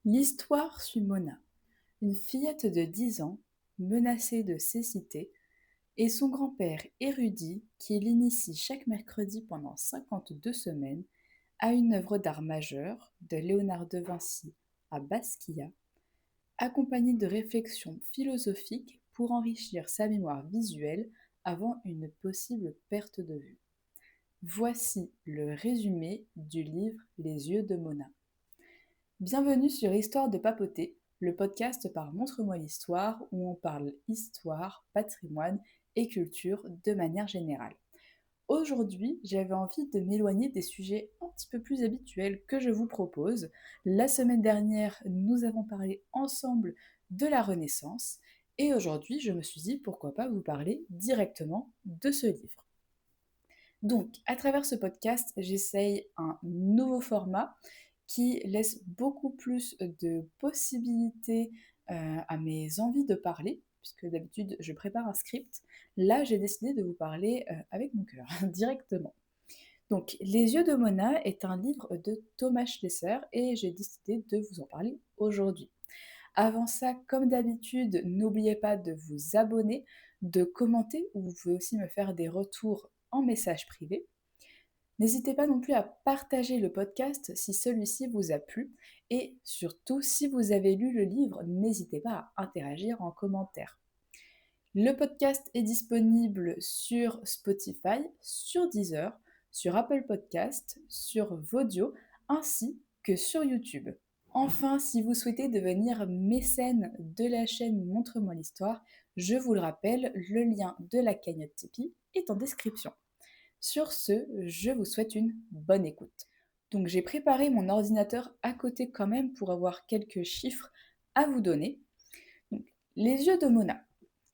L'histoire suit Mona, une fillette de 10 ans, menacée de cécité, et son grand-père érudit qui l'initie chaque mercredi pendant 52 semaines à une œuvre d'art majeure de Léonard de Vinci à Basquiat, accompagnée de réflexions philosophiques pour enrichir sa mémoire visuelle avant une possible perte de vue. Voici le résumé du livre Les yeux de Mona. Bienvenue sur Histoire de papoter, le podcast par Montre-moi l'histoire où on parle histoire, patrimoine et culture de manière générale. Aujourd'hui, j'avais envie de m'éloigner des sujets un petit peu plus habituels que je vous propose. La semaine dernière, nous avons parlé ensemble de la Renaissance et aujourd'hui, je me suis dit pourquoi pas vous parler directement de ce livre. Donc, à travers ce podcast, j'essaye un nouveau format qui laisse beaucoup plus de possibilités à mes envies de parler, puisque d'habitude je prépare un script. Là, j'ai décidé de vous parler avec mon cœur, directement. Donc, Les yeux de Mona est un livre de Thomas Schlesser et j'ai décidé de vous en parler aujourd'hui. Avant ça, comme d'habitude, n'oubliez pas de vous abonner, de commenter, ou vous pouvez aussi me faire des retours en message privé. N'hésitez pas non plus à partager le podcast si celui-ci vous a plu et surtout si vous avez lu le livre, n'hésitez pas à interagir en commentaire. Le podcast est disponible sur Spotify, sur Deezer, sur Apple Podcast, sur Vodio ainsi que sur YouTube. Enfin, si vous souhaitez devenir mécène de la chaîne Montre-moi l'histoire, je vous le rappelle, le lien de la cagnotte Tipeee est en description. Sur ce, je vous souhaite une bonne écoute. Donc j'ai préparé mon ordinateur à côté quand même pour avoir quelques chiffres à vous donner. Donc, Les yeux de Mona,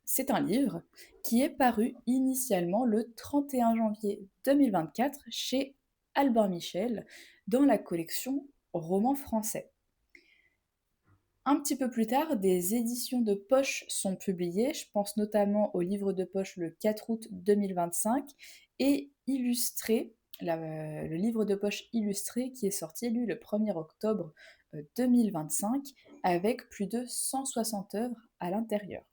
c'est un livre qui est paru initialement le 31 janvier 2024 chez Albin Michel dans la collection Romans français. Un petit peu plus tard, des éditions de poche sont publiées, je pense notamment au livre de poche le 4 août 2025 et illustré, le livre de poche illustré qui est sorti lui le 1er octobre 2025 avec plus de 160 œuvres à l'intérieur.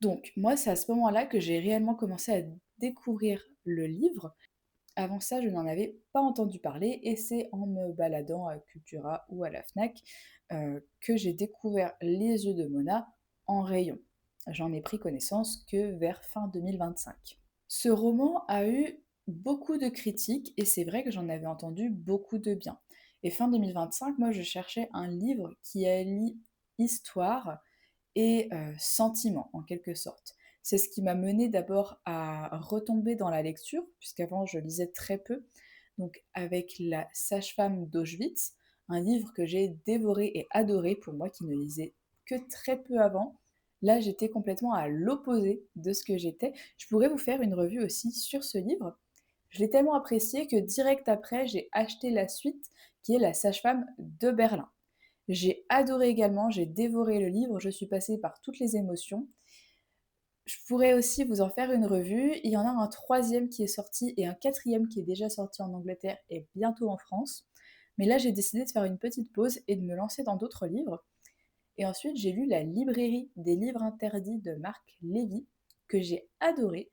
Donc moi c'est à ce moment-là que j'ai réellement commencé à découvrir le livre. Avant ça, je n'en avais pas entendu parler et c'est en me baladant à Cultura ou à la Fnac que j'ai découvert Les yeux de Mona en rayon. J'en ai pris connaissance que vers fin 2025. Ce roman a eu beaucoup de critiques et c'est vrai que j'en avais entendu beaucoup de bien. Et fin 2025, moi je cherchais un livre qui allie histoire et sentiment en quelque sorte. C'est ce qui m'a menée d'abord à retomber dans la lecture, puisqu'avant je lisais très peu, donc avec La sage-femme d'Auschwitz, un livre que j'ai dévoré et adoré pour moi qui ne lisais que très peu avant. Là, j'étais complètement à l'opposé de ce que j'étais. Je pourrais vous faire une revue aussi sur ce livre. Je l'ai tellement apprécié que direct après, j'ai acheté la suite qui est La sage-femme de Berlin. J'ai adoré également, j'ai dévoré le livre, je suis passée par toutes les émotions. Je pourrais aussi vous en faire une revue. Il y en a un troisième qui est sorti et un quatrième qui est déjà sorti en Angleterre et bientôt en France. Mais là, j'ai décidé de faire une petite pause et de me lancer dans d'autres livres. Et ensuite, j'ai lu La librairie des livres interdits de Marc Lévy, que j'ai adoré.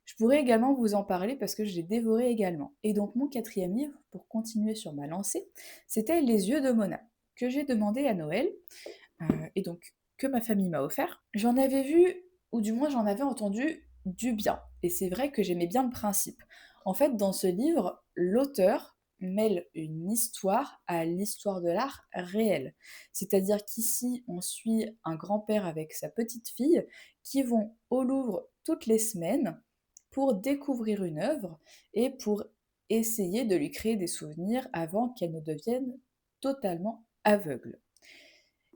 Je pourrais également vous en parler parce que je l'ai dévoré également. Et donc, mon quatrième livre, pour continuer sur ma lancée, c'était Les yeux de Mona, que j'ai demandé à Noël et donc que ma famille m'a offert. J'en avais vu, ou du moins j'en avais entendu du bien. Et c'est vrai que j'aimais bien le principe. En fait, dans ce livre, l'auteur mêle une histoire à l'histoire de l'art réel. C'est-à-dire qu'ici, on suit un grand-père avec sa petite fille qui vont au Louvre toutes les semaines pour découvrir une œuvre et pour essayer de lui créer des souvenirs avant qu'elle ne devienne totalement aveugle.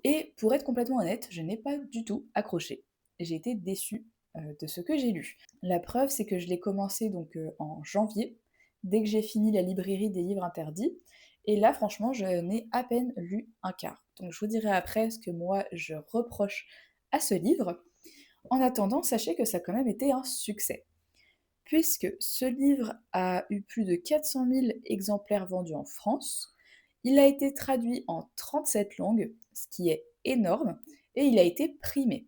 Et pour être complètement honnête, je n'ai pas du tout accroché. J'ai été déçue de ce que j'ai lu. La preuve, c'est que je l'ai commencé donc en janvier, dès que j'ai fini la librairie des livres interdits. Et là, franchement, je n'ai à peine lu un quart. Donc je vous dirai après ce que moi je reproche à ce livre. En attendant, sachez que ça a quand même été un succès, puisque ce livre a eu plus de 400 000 exemplaires vendus en France. Il a été traduit en 37 langues, ce qui est énorme, et il a été primé.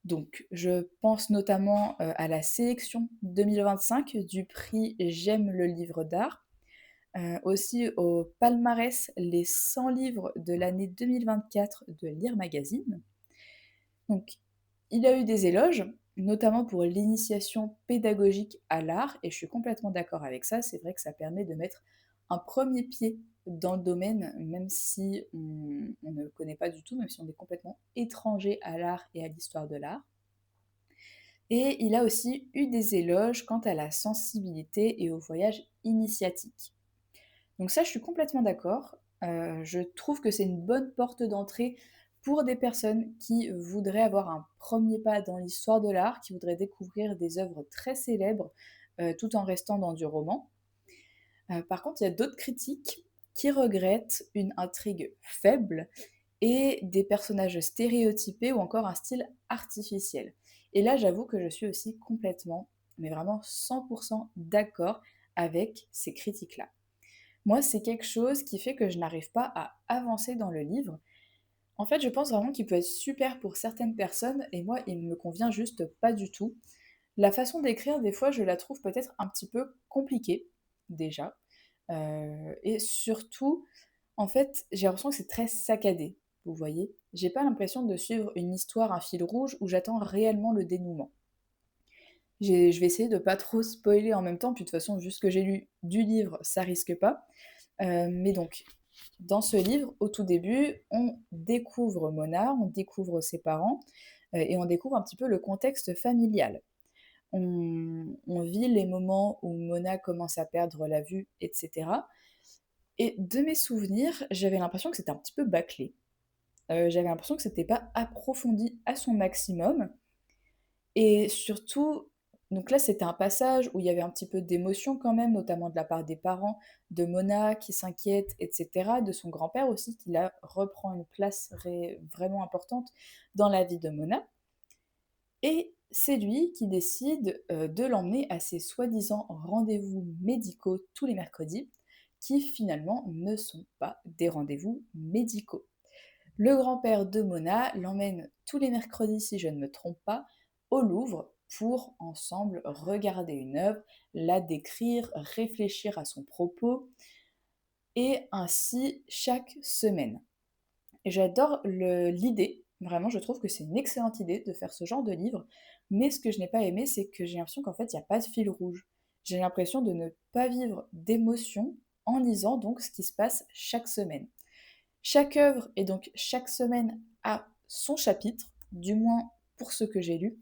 Donc, je pense notamment à la sélection 2025 du prix J'aime le livre d'art, aussi au palmarès Les 100 livres de l'année 2024 de Lire Magazine. Donc, il a eu des éloges, notamment pour l'initiation pédagogique à l'art, et je suis complètement d'accord avec ça. C'est vrai que ça permet de mettre un premier pied dans le domaine, même si on ne le connaît pas du tout, même si on est complètement étranger à l'art et à l'histoire de l'art. Et il a aussi eu des éloges quant à la sensibilité et au voyage initiatique. Donc ça, je suis complètement d'accord. Je trouve que c'est une bonne porte d'entrée pour des personnes qui voudraient avoir un premier pas dans l'histoire de l'art, qui voudraient découvrir des œuvres très célèbres, tout en restant dans du roman. Par contre, il y a d'autres critiques qui regrettent une intrigue faible et des personnages stéréotypés ou encore un style artificiel. Et là, j'avoue que je suis aussi complètement, mais vraiment 100% d'accord avec ces critiques-là. Moi, c'est quelque chose qui fait que je n'arrive pas à avancer dans le livre. En fait, je pense vraiment qu'il peut être super pour certaines personnes et moi, il ne me convient juste pas du tout. La façon d'écrire, des fois, je la trouve peut-être un petit peu compliquée, déjà. Et surtout, en fait, j'ai l'impression que c'est très saccadé, vous voyez. J'ai pas l'impression de suivre une histoire, un fil rouge où j'attends réellement le dénouement. Je vais essayer de pas trop spoiler en même temps, puis de toute façon, vu ce que j'ai lu du livre, ça risque pas. Mais donc, dans ce livre, au tout début, on découvre Mona, on découvre ses parents, et on découvre un petit peu le contexte familial. On vit les moments où Mona commence à perdre la vue, etc. Et de mes souvenirs, j'avais l'impression que c'était un petit peu bâclé. J'avais l'impression que c'était pas approfondi à son maximum. Et surtout, donc là, c'était un passage où il y avait un petit peu d'émotion quand même, notamment de la part des parents, de Mona qui s'inquiète, etc., de son grand-père aussi, qui là reprend une place vraiment importante dans la vie de Mona. Et c'est lui qui décide de l'emmener à ses soi-disant rendez-vous médicaux tous les mercredis, qui finalement ne sont pas des rendez-vous médicaux. Le grand-père de Mona l'emmène tous les mercredis, si je ne me trompe pas, au Louvre pour ensemble regarder une œuvre, la décrire, réfléchir à son propos, et ainsi chaque semaine. Et j'adore l'idée, vraiment, je trouve que c'est une excellente idée de faire ce genre de livre, mais ce que je n'ai pas aimé, c'est que j'ai l'impression qu'en fait, il n'y a pas de fil rouge. J'ai l'impression de ne pas vivre d'émotion en lisant donc ce qui se passe chaque semaine. Chaque œuvre et donc chaque semaine a son chapitre, du moins pour ce que j'ai lu.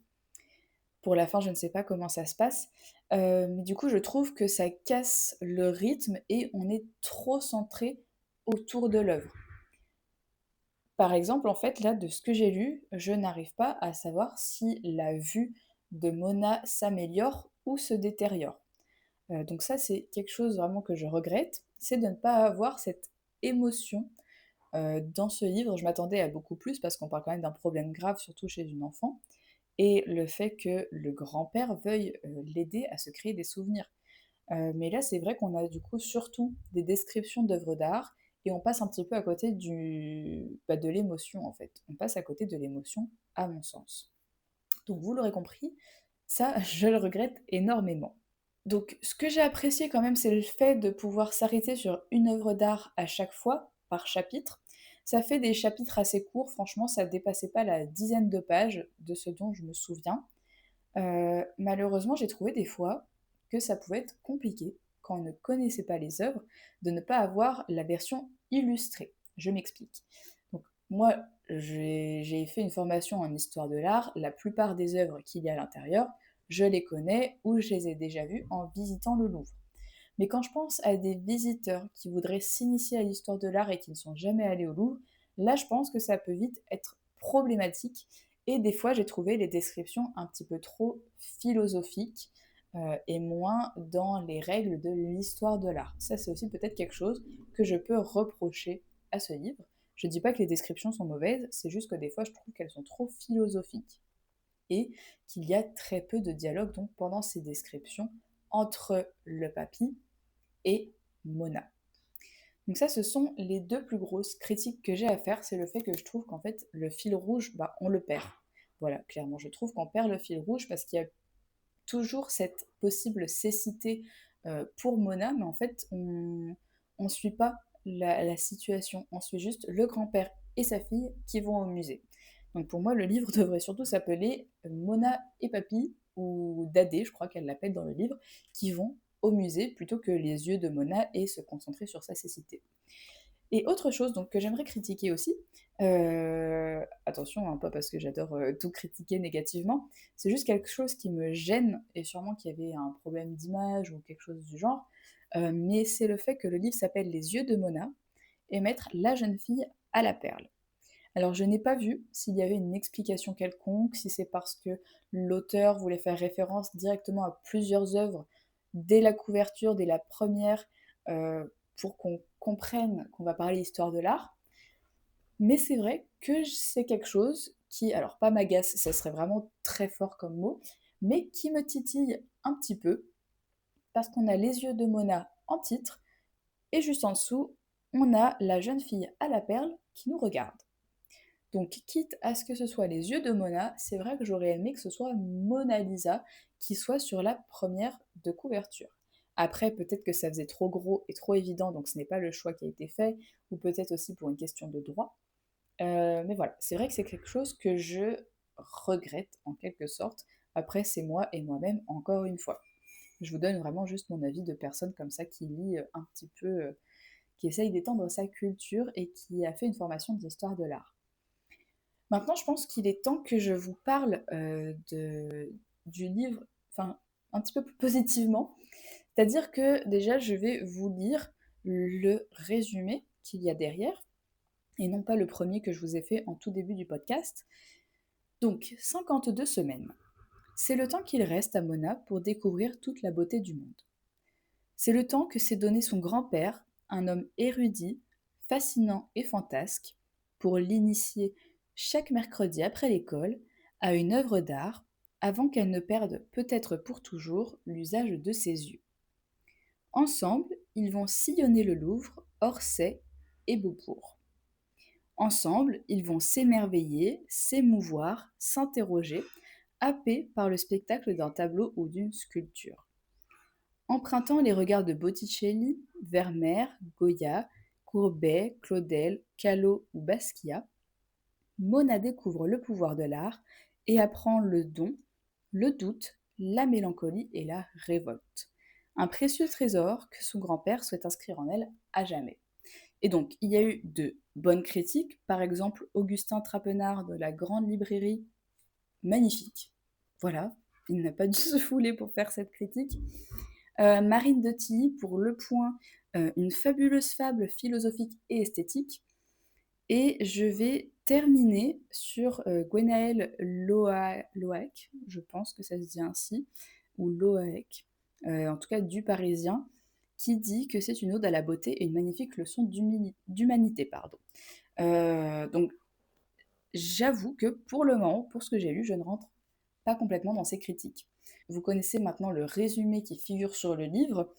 Pour la fin, je ne sais pas comment ça se passe. Mais du coup, je trouve que ça casse le rythme et on est trop centré autour de l'œuvre. Par exemple, en fait, là, de ce que j'ai lu, je n'arrive pas à savoir si la vue de Mona s'améliore ou se détériore. Donc ça, c'est quelque chose vraiment que je regrette, c'est de ne pas avoir cette émotion dans ce livre. Je m'attendais à beaucoup plus parce qu'on parle quand même d'un problème grave, surtout chez une enfant, et le fait que le grand-père veuille l'aider à se créer des souvenirs. Mais là, c'est vrai qu'on a du coup surtout des descriptions d'œuvres d'art et on passe un petit peu à côté de l'émotion en fait. On passe à côté de l'émotion, à mon sens. Donc vous l'aurez compris, ça, je le regrette énormément. Donc ce que j'ai apprécié quand même, c'est le fait de pouvoir s'arrêter sur une œuvre d'art à chaque fois, par chapitre. Ça fait des chapitres assez courts, franchement, ça ne dépassait pas la dizaine de pages de ce dont je me souviens. Malheureusement, j'ai trouvé des fois que ça pouvait être compliqué, quand on ne connaissait pas les œuvres, de ne pas avoir la version illustrée. Je m'explique. Donc moi, j'ai fait une formation en histoire de l'art. La plupart des œuvres qu'il y a à l'intérieur, je les connais ou je les ai déjà vues en visitant le Louvre. Mais quand je pense à des visiteurs qui voudraient s'initier à l'histoire de l'art et qui ne sont jamais allés au Louvre, là je pense que ça peut vite être problématique. Et des fois j'ai trouvé les descriptions un petit peu trop philosophiques et moins dans les règles de l'histoire de l'art. Ça c'est aussi peut-être quelque chose que je peux reprocher à ce livre. Je ne dis pas que les descriptions sont mauvaises, c'est juste que des fois je trouve qu'elles sont trop philosophiques et qu'il y a très peu de dialogue donc pendant ces descriptions entre le papy et Mona. Donc ça, ce sont les 2 plus grosses critiques que j'ai à faire. C'est le fait que je trouve qu'en fait, le fil rouge, bah, on le perd. Voilà, clairement, je trouve qu'on perd le fil rouge parce qu'il y a toujours cette possible cécité, pour Mona, mais en fait, on suit pas la situation. On suit juste le grand-père et sa fille qui vont au musée. Donc pour moi, le livre devrait surtout s'appeler, Mona et Papy ou Dadé, je crois qu'elle l'appelle dans le livre, qui vont au musée plutôt que les yeux de Mona et se concentrer sur sa cécité. Et autre chose donc que j'aimerais critiquer aussi, attention, hein, pas parce que j'adore, tout critiquer négativement, c'est juste quelque chose qui me gêne et sûrement qu'il y avait un problème d'image ou quelque chose du genre, mais c'est le fait que le livre s'appelle «Les yeux de Mona» et mettre la jeune fille à la perle. Alors je n'ai pas vu s'il y avait une explication quelconque, si c'est parce que l'auteur voulait faire référence directement à plusieurs œuvres dès la couverture, dès la première, pour qu'on comprenne qu'on va parler histoire de l'art. Mais c'est vrai que c'est quelque chose qui, alors pas m'agace, ça serait vraiment très fort comme mot, mais qui me titille un petit peu, parce qu'on a les yeux de Mona en titre, et juste en dessous, on a la jeune fille à la perle qui nous regarde. Donc, quitte à ce que ce soit les yeux de Mona, c'est vrai que j'aurais aimé que ce soit Mona Lisa qui soit sur la première de couverture. Après, peut-être que ça faisait trop gros et trop évident, donc ce n'est pas le choix qui a été fait, ou peut-être aussi pour une question de droit. Mais voilà, c'est vrai que c'est quelque chose que je regrette en quelque sorte. Après, c'est moi et moi-même encore une fois. Je vous donne vraiment juste mon avis de personne comme ça qui lit un petit peu, qui essaye d'étendre sa culture et qui a fait une formation d'histoire de l'art. Maintenant, je pense qu'il est temps que je vous parle du livre, enfin, un petit peu plus positivement. C'est-à-dire que déjà, je vais vous lire le résumé qu'il y a derrière, et non pas le premier que je vous ai fait en tout début du podcast. Donc, 52 semaines. C'est le temps qu'il reste à Mona pour découvrir toute la beauté du monde. C'est le temps que s'est donné son grand-père, un homme érudit, fascinant et fantasque, pour l'initier chaque mercredi après l'école à une œuvre d'art avant qu'elle ne perde peut-être pour toujours l'usage de ses yeux. Ensemble, ils vont sillonner le Louvre, Orsay et Beaubourg. Ensemble, ils vont s'émerveiller, s'émouvoir, s'interroger, happés par le spectacle d'un tableau ou d'une sculpture. Empruntant les regards de Botticelli, Vermeer, Goya, Courbet, Claudel, Callot ou Basquiat, Mona découvre le pouvoir de l'art et apprend le don, le doute, la mélancolie et la révolte. Un précieux trésor que son grand-père souhaite inscrire en elle à jamais. Et donc, il y a eu de bonnes critiques, par exemple Augustin Trapenard de la Grande Librairie, magnifique. Voilà, il n'a pas dû se fouler pour faire cette critique. Marine de Tilly pour Le Point, une fabuleuse fable philosophique et esthétique. Et je vais terminer sur Gwenaël Loac, je pense que ça se dit ainsi, ou Loaec, en tout cas du Parisien, qui dit que c'est une ode à la beauté et une magnifique leçon d'humanité. Pardon. Donc j'avoue que pour le moment, pour ce que j'ai lu, je ne rentre pas complètement dans ces critiques. Vous connaissez maintenant le résumé qui figure sur le livre,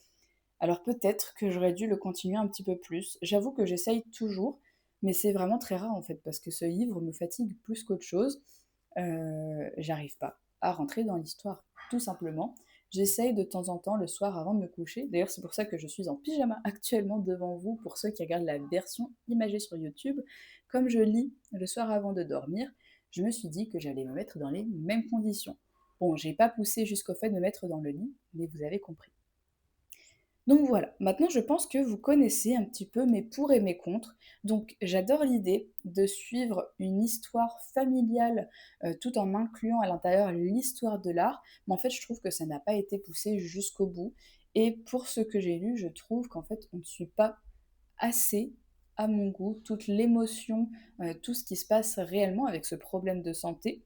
alors peut-être que j'aurais dû le continuer un petit peu plus. J'avoue que j'essaye toujours, mais c'est vraiment très rare en fait, parce que ce livre me fatigue plus qu'autre chose. J'arrive pas à rentrer dans l'histoire, tout simplement. J'essaye de temps en temps le soir avant de me coucher. D'ailleurs, c'est pour ça que je suis en pyjama actuellement devant vous, pour ceux qui regardent la version imagée sur YouTube. Comme je lis le soir avant de dormir, je me suis dit que j'allais me mettre dans les mêmes conditions. Bon, j'ai pas poussé jusqu'au fait de me mettre dans le lit, mais vous avez compris. Donc voilà, maintenant je pense que vous connaissez un petit peu mes pour et mes contre. Donc j'adore l'idée de suivre une histoire familiale tout en incluant à l'intérieur l'histoire de l'art, mais en fait je trouve que ça n'a pas été poussé jusqu'au bout. Et pour ce que j'ai lu, je trouve qu'en fait on ne suit pas assez, à mon goût, toute l'émotion, tout ce qui se passe réellement avec ce problème de santé.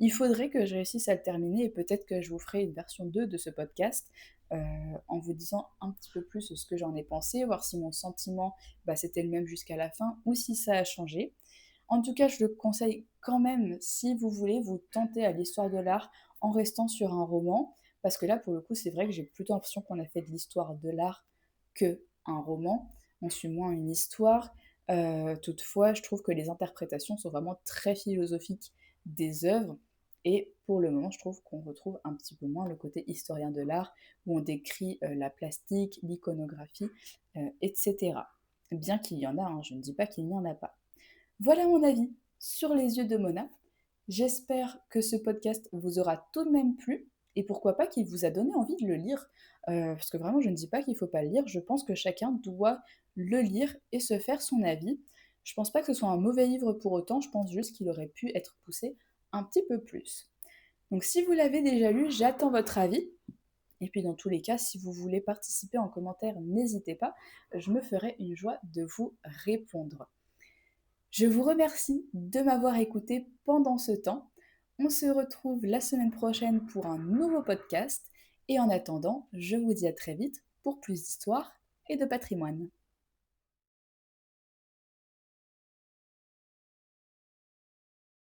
Il faudrait que je réussisse à le terminer et peut-être que je vous ferai une version 2 de ce podcast en vous disant un petit peu plus ce que j'en ai pensé, voir si mon sentiment c'était le même jusqu'à la fin ou si ça a changé. En tout cas, je le conseille quand même si vous voulez vous tenter à l'histoire de l'art en restant sur un roman, parce que là, pour le coup, c'est vrai que j'ai plutôt l'impression qu'on a fait de l'histoire de l'art que un roman. on suit moins une histoire. Toutefois, je trouve que les interprétations sont vraiment très philosophiques des œuvres et pour le moment, je trouve qu'on retrouve un petit peu moins le côté historien de l'art où on décrit, la plastique, l'iconographie, et cetera. Bien qu'il y en a, hein, je ne dis pas qu'il n'y en a pas. Voilà mon avis sur Les yeux de Mona. J'espère que ce podcast vous aura tout de même plu et pourquoi pas qu'il vous a donné envie de le lire. Parce que vraiment, je ne dis pas qu'il ne faut pas le lire, je pense que chacun doit le lire et se faire son avis. Je pense pas que ce soit un mauvais livre pour autant, je pense juste qu'il aurait pu être poussé un petit peu plus. Donc si vous l'avez déjà lu, j'attends votre avis. Et puis dans tous les cas, si vous voulez participer en commentaire, n'hésitez pas, je me ferai une joie de vous répondre. Je vous remercie de m'avoir écouté pendant ce temps. On se retrouve la semaine prochaine pour un nouveau podcast. Et en attendant, je vous dis à très vite pour plus d'histoires et de patrimoine.